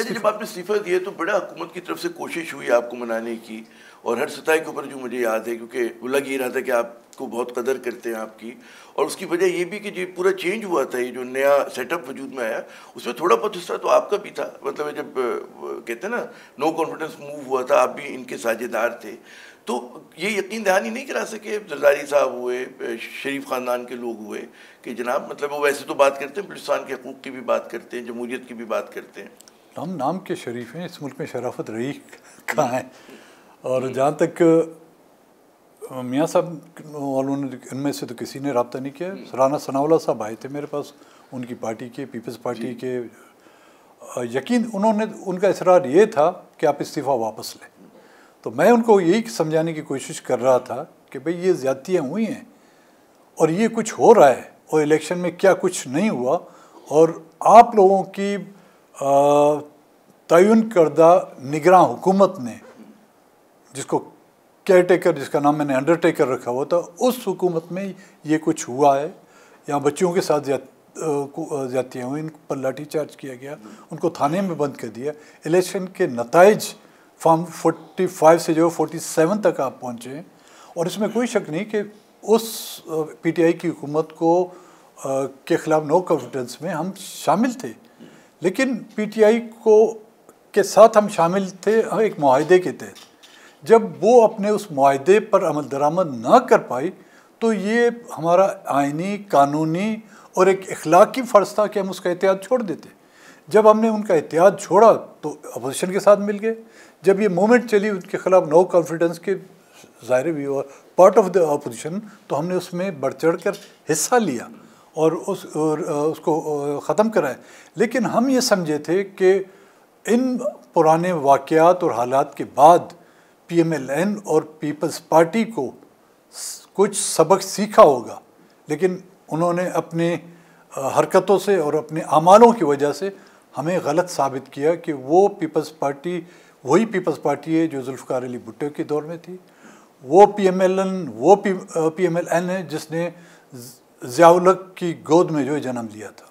अच्छा, जब आपने इस्तीफा दिया तो बड़ा हुकूमत की तरफ से कोशिश हुई आपको मनाने की, और हर सतह के ऊपर जो मुझे याद है, क्योंकि वो लग ही रहा था कि आपको बहुत कदर करते हैं आपकी, और उसकी वजह ये भी कि जो पूरा चेंज हुआ था, ये जो नया सेटअप वजूद में आया, उसमें थोड़ा बहुत हिस्सा तो आपका भी था। मतलब जब कहते हैं ना नो कॉन्फिडेंस मूव हुआ था, आप भी इनके साझेदार थे। तो ये यकीन दहानी नहीं करा सके, जरदारी साहब हुए, शरीफ ख़ानदान के लोग हुए, कि जनाब मतलब वो वैसे तो बात करते हैं, बलूचिस्तान के हकूक़ की भी बात करते हैं, जमहूरियत की भी बात करते हैं, हम नाम के शरीफ हैं, इस मुल्क में शराफत रही कहाँ है। और जहाँ तक मियाँ साहब वालों ने, इनमें से तो किसी ने रब्ता नहीं किया। राना सनाउल्लाह साहब आए थे मेरे पास, उनकी पार्टी के, पीपल्स पार्टी के। यकीन उन्होंने, उनका इसरार ये था कि आप इस्तीफ़ा वापस लें। तो मैं उनको यही समझाने की कोशिश कर रहा था कि भाई ये ज़्यादतियाँ हुई हैं और ये कुछ हो रहा है, और इलेक्शन में क्या कुछ नहीं हुआ, और आप लोगों की तयन करदा निगरान हुकूमत ने, जिसको केयरटेकर, जिसका नाम मैंने अंडरटेकर रखा हुआ था, उस हुकूमत में ये कुछ हुआ है। यहाँ बच्चियों के साथ ज़्यादतियाँ हुई, इन पर लाठीचार्ज किया गया, उनको थाने में बंद कर दिया। इलेक्शन के नताइज फॉर्म 45 से जो 47 तक आप पहुँचे, और इसमें कोई शक नहीं कि उस PTI की हुकूमत को के ख़िलाफ़ नो कॉन्फिडेंस में हम शामिल थे। लेकिन PTI को के साथ हम शामिल थे एक मुआहदे के तहत। जब वो अपने उस मुआहदे पर अमल दरामद ना कर पाई, तो ये हमारा आइनी, कानूनी और एक इखलाकी फ़र्ज़ था कि हम उसका इत्तेहाद छोड़ देते। जब हमने उनका इत्तेहाद छोड़ा तो अपोजिशन के साथ मिल गए। जब ये मूवमेंट चली उनके ख़िलाफ़ नो कॉन्फिडेंस के, ज़ाहिर भी हुआ पार्ट ऑफ द अपोजिशन, तो हमने उसमें बढ़ चढ़ कर हिस्सा लिया और उसको ख़त्म कराया। लेकिन हम ये समझे थे कि इन पुराने वाक़यात और हालात के बाद PMLN और पीपल्स पार्टी को कुछ सबक सीखा होगा। लेकिन उन्होंने अपने हरकतों से और अपने अमालों की वजह से हमें गलत साबित किया कि वो पीपल्स पार्टी वही पीपल्स पार्टी है जो जुल्फ़िकार अली भुट्टो के दौर में थी। वो PMLN है जिसने ज़िया-उल-हक़ की गोद में जो जन्म लिया था।